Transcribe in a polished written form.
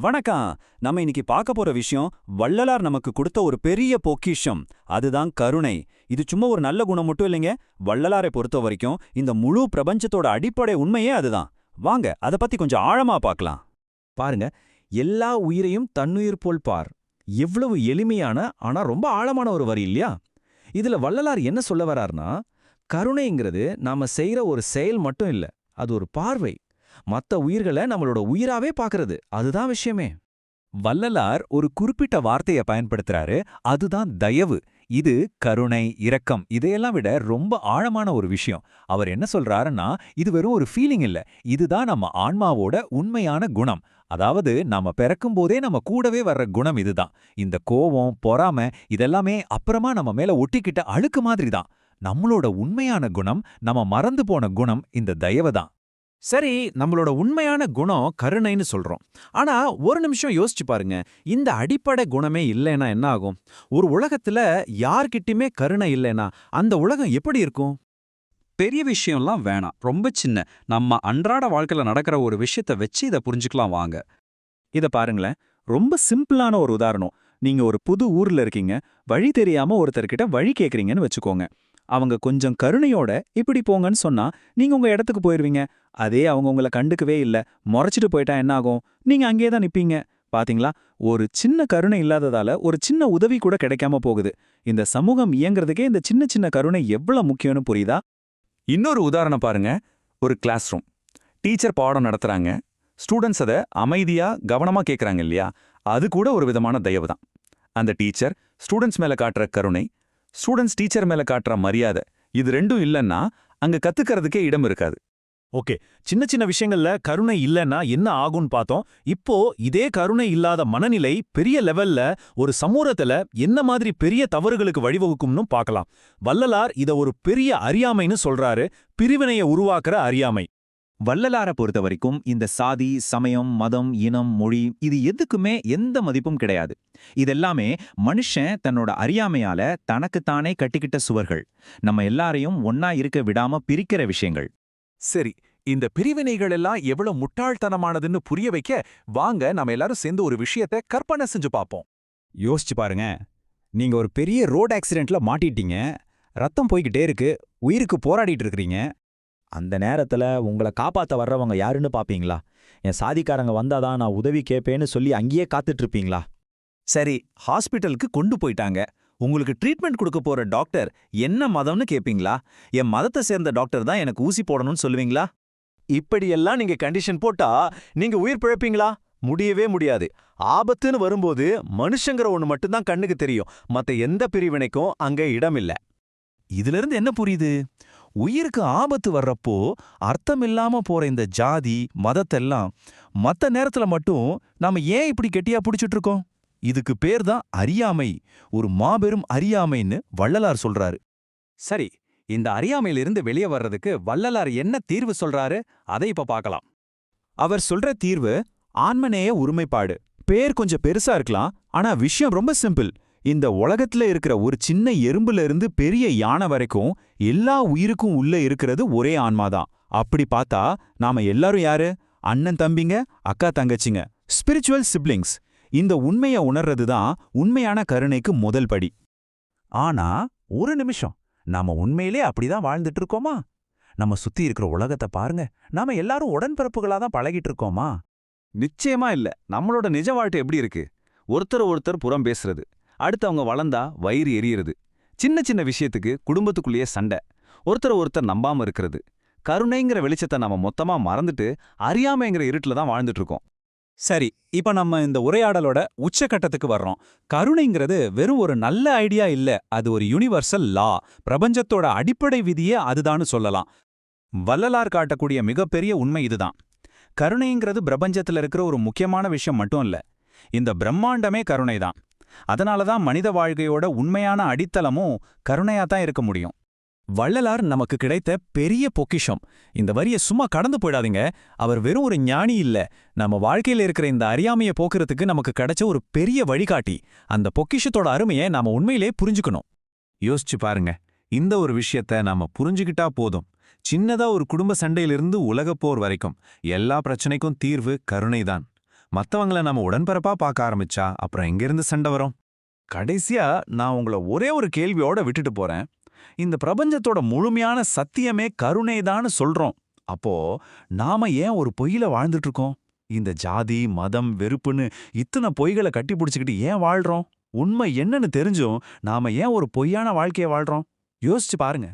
வணக்கம். நம்ம இன்னைக்கு பார்க்க போற விஷயம் வள்ளலார் நமக்கு கொடுத்த ஒரு பெரிய பொக்கிஷம். அதுதான் கருணை. இது சும்மா ஒரு நல்ல குணம் மட்டும் இல்லைங்க. வள்ளலாரை பொறுத்த வரைக்கும் இந்த முழு பிரபஞ்சத்தோட அடிப்படை உண்மையே அதுதான். வாங்க அத பத்தி கொஞ்சம் ஆழமா பார்க்கலாம். பாருங்க, எல்லா உயிரையும் தன்னுயிர் போல் பார். எவ்வளவு எளிமையான ஆனா ரொம்ப ஆழமான ஒரு வரி இல்லையா? இதுல வள்ளலார் என்ன சொல்ல வரார்னா, கருணைங்கிறது நாம செய்யற ஒரு செயல் மட்டும் இல்ல, அது ஒரு பார்வை. மத்த உயிர்களை நம்மளோட உயிராவே பார்க்கறது, அதுதான் விஷயமே. வள்ளலார் ஒரு குறிப்பிட்ட வார்த்தையை பயன்படுத்துறாரு, அதுதான் தயவு. இது கருணை, இரக்கம் இதையெல்லாம் விட ரொம்ப ஆழமான ஒரு விஷயம். அவர் என்ன சொல்றாருன்னா, இது வெறும் ஒரு ஃபீலிங் இல்ல, இதுதான் நம்ம ஆன்மாவோட உண்மையான குணம். அதாவது நாம பிறக்கும்போதே நம்ம கூடவே வர்ற குணம் இதுதான். இந்த கோவம், பொறாமை இதெல்லாமே அப்புறமா நம்ம மேல ஒட்டிக்கிட்ட அழுக்கு மாதிரி தான். நம்மளோட உண்மையான குணம், நம்ம மறந்து போன குணம் இந்த தயவு தான். சரி, நம்மளோட உண்மையான குணம் கருணைன்னு சொல்றோம். ஆனா ஒரு நிமிஷம் யோசிச்சு பாருங்க, இந்த அடிப்படை குணமே இல்லைன்னா என்ன ஆகும்? ஒரு உலகத்துல யார்கிட்டயுமே கருணை இல்லைன்னா அந்த உலகம் எப்படி இருக்கும்? பெரிய விஷயம்லாம் வேணாம், ரொம்ப சின்ன நம்ம அன்றாட வாழ்க்கையில நடக்கிற ஒரு விஷயத்த வச்சு இதை புரிஞ்சுக்கலாம் வாங்க. இத பாருங்களேன், ரொம்ப சிம்பிளான ஒரு உதாரணம். நீங்க ஒரு புது ஊர்ல இருக்கீங்க, வழி தெரியாம ஒருத்தர்கிட்ட வழி கேக்குறீங்கன்னு வச்சுக்கோங்க. அவங்க கொஞ்சம் கருணையோட இப்படி போங்கன்னு சொன்னா நீங்க உங்க இடத்துக்கு போயிருவீங்க. அதே அவங்க உங்களை கண்டுக்கவே இல்ல, முறைச்சிட்டு போயிட்டா என்ன ஆகும்? நீங்க அங்கேயே தான் நிப்பீங்க. பாத்தீங்களா? ஒரு சின்ன கருணை இல்லாததால ஒரு சின்ன உதவி கூட கிடைக்காம போகுது. இந்த சமூகம் இயங்குறதுக்கே இந்த சின்ன சின்ன கருணை எவ்வளவு முக்கியம்னு புரியுதா? இன்னொரு உதாரணம் பாருங்க. ஒரு கிளாஸ் ரூம். டீச்சர் பாடம் நடத்துறாங்க. ஸ்டூடெண்ட்ஸ் அதை அமைதியா கவனமா கேட்கறாங்க இல்லையா? அது கூட ஒரு விதமான தயவு தான். அந்த டீச்சர் ஸ்டூடெண்ட்ஸ் மேல காட்டுற கருணை, ஸ்டூடெண்ட்ஸ் டீச்சர் மேல காட்டுற மரியாதை, இது ரெண்டும் இல்லைன்னா அங்க கத்துக்கிறதுக்கே இடம் இருக்காது. ஓகே, சின்ன சின்ன விஷயங்கள்ல கருணை இல்லைன்னா என்ன ஆகும்னு பார்த்தோம். இப்போ இதே கருணை இல்லாத மனநிலை பெரிய லெவல்ல ஒரு சமூகத்துல என்ன மாதிரி பெரிய தவறுகளுக்கு வழிவகுக்கும்னு பார்க்கலாம். வள்ளலார் இத ஒரு பெரிய அறியாமைன்னு சொல்றாரு, பிரிவினையை உருவாக்குற அறியாமை. வள்ளலாரை பொறுத்த வரைக்கும் இந்த சாதி, சமயம், மதம், இனம், மொழி இது எதுக்குமே எந்த மதிப்பும் கிடையாது. இதெல்லாமே மனுஷன் தன்னோட அறியாமையால தனக்குத்தானே கட்டிக்கிட்ட சுவர்கள். நம்ம எல்லாரையும் ஒன்னா இருக்க விடாம பிரிக்கிற விஷயங்கள். சரி, இந்த பிரிவினைகள் எல்லாம் எவ்வளவு முட்டாள்தனமானதுன்னு புரிய வைக்க வாங்க நம்ம எல்லாரும் சேர்ந்து ஒரு விஷயத்தை கற்பனை செஞ்சு பார்ப்போம். யோசிச்சு பாருங்க. நீங்க ஒரு பெரிய ரோட் ஆக்சிடென்ட்ல மாட்டிட்டீங்க. ரத்தம் போய்கிட்டே இருக்கு, உயிருக்கு போராடிட்டு இருக்கிறீங்க. அந்த நேரத்துல உங்களை காப்பாத்த வர்றவங்க யாருன்னு பாப்பீங்களா? என் சாதிக்காரங்க வந்தாதான் நான் உதவி கேட்பேன்னு சொல்லி அங்கேயே காத்துட்டு இருப்பீங்களா? சரி, ஹாஸ்பிட்டலுக்கு கொண்டு போயிட்டாங்க. உங்களுக்கு ட்ரீட்மெண்ட் கொடுக்க போற டாக்டர் என்ன மதம்னு கேப்பீங்களா? என் மதத்தை சேர்ந்த டாக்டர் தான் எனக்கு ஊசி போடணும்னு சொல்லுவீங்களா? இப்படியெல்லாம் நீங்க கண்டிஷன் போட்டா நீங்க உயிர் பிழைப்பீங்களா? முடியவே முடியாது. ஆபத்துன்னு வரும்போது மனுஷங்கிற ஒண்ணு மட்டும்தான் கண்ணுக்கு தெரியும். மத்த எந்த பிரிவினைக்கும் அங்க இடம் இல்ல. இதிலிருந்து என்ன புரியுது? உயிருக்கு ஆபத்து வர்றப்போ அர்த்தமில்லாம போற இந்த ஜாதி, மதத்தெல்லாம் மத்த நேரத்துல மட்டும் நாம ஏன் இப்படி கெட்டியா பிடிச்சிட்டு இருக்கோம்? இதுக்கு பேர் தான் அறியாமை. ஒரு மாபெரும் அறியாமைன்னு வள்ளலார் சொல்றாரு. சரி, இந்த அறியாமையிலிருந்து வெளியே வர்றதுக்கு வள்ளலார் என்ன தீர்வு சொல்றாரு, அதை இப்ப பார்க்கலாம். அவர் சொல்ற தீர்வு ஆன்மநேய ஒருமைப்பாடு. பேர் கொஞ்சம் பெருசா இருக்கலாம், ஆனா விஷயம் ரொம்ப சிம்பிள். இந்த உலகத்துல இருக்கிற ஒரு சின்ன எறும்புல இருந்து பெரிய யானை வரைக்கும் எல்லா உயிருக்கும் உள்ள இருக்கிறது ஒரே ஆன்மாதான். அப்படி பார்த்தா நாம எல்லாரும் யாரு? அண்ணன் தம்பிங்க, அக்கா தங்கச்சிங்க, ஸ்பிரிச்சுவல் சிப்ளிங்ஸ். இந்த உண்மையை உணர்றது தான் உண்மையான கருணைக்கு முதல் படி. ஆனா ஒரு நிமிஷம், நாம உண்மையிலே அப்படிதான் வாழ்ந்துட்டு இருக்கோமா? நம்ம சுத்தி இருக்கிற உலகத்தை பாருங்க, நாம எல்லாரும் உடன்பிறப்புகளா தான் பழகிட்டு இருக்கோமா? நிச்சயமா இல்ல. நம்மளோட நிஜ வாழ்க்கை எப்படி இருக்கு? ஒருத்தர் புறம் பேசுறது, அடுத்தவங்க வளர்ந்தா வயிறு எரியறது, சின்ன சின்ன விஷயத்துக்கு குடும்பத்துக்குள்ளேயே சண்டை, ஒருத்தர் நம்பாம இருக்கிறது. கருணைங்கிற வெளிச்சத்தை நாம மொத்தமா மறந்துட்டு அறியாமைங்கிற இருட்டுல தான் வாழ்ந்துட்டு இருக்கோம். சரி, இப்ப நம்ம இந்த உரையாடலோட உச்சகட்டத்துக்கு வர்றோம். கருணைங்கிறது வெறும் ஒரு நல்ல ஐடியா இல்ல, அது ஒரு யுனிவர்சல் லா. பிரபஞ்சத்தோட அடிப்படை விதியே அதுதான்னு சொல்லலாம். வள்ளலார் காட்டக்கூடிய மிகப்பெரிய உண்மை இதுதான். கருணைங்கிறது பிரபஞ்சத்துல இருக்கிற ஒரு முக்கியமான விஷயம் மட்டும் இல்ல, இந்த பிரம்மாண்டமே கருணைதான். அதனாலதான் மனித வாழ்க்கையோட உண்மையான அடித்தளமும் கருணையாத்தான் இருக்க முடியும். வள்ளலார் நமக்கு கிடைத்த பெரிய பொக்கிஷம். இந்த வரியை சும்மா கடந்து போயிடாதீங்க. அவர் வெறும் ஒரு ஞானி இல்ல, நம்ம வாழ்க்கையில இருக்கிற இந்த அறியாமையை போக்குறதுக்கு நமக்கு கிடைச்ச ஒரு பெரிய வழிகாட்டி. அந்த பொக்கிஷத்தோட அருமையை நாம உண்மையிலே புரிஞ்சுக்கணும். யோசிச்சு பாருங்க, இந்த ஒரு விஷயத்த நாம புரிஞ்சுக்கிட்டா போதும். சின்னதா ஒரு குடும்ப சண்டையிலிருந்து உலகப்போர் வரைக்கும் எல்லா பிரச்சனைக்கும் தீர்வு கருணைதான். மத்தவங்கள நம்ம உடன்பிறப்பா பார்க்க ஆரம்பிச்சா அப்புறம் எங்கிருந்து சண்டை வரும்? கடைசியா நான் உங்களை ஒரே ஒரு கேள்வியோட விட்டுட்டு போறேன். இந்த பிரபஞ்சத்தோட முழுமையான சத்தியமே கருணைதான்னு சொல்றோம். அப்போ நாம ஏன் ஒரு பொய்யில வாழ்ந்துட்டு இருக்கோம்? இந்த ஜாதி, மதம், வெறுப்புன்னு இத்தனை பொய்களை கட்டி பிடிச்சுக்கிட்டு ஏன் வாழ்றோம்? உண்மை என்னன்னு தெரிஞ்சும் நாம ஏன் ஒரு பொய்யான வாழ்க்கைய வாழ்றோம்? யோசிச்சு பாருங்க.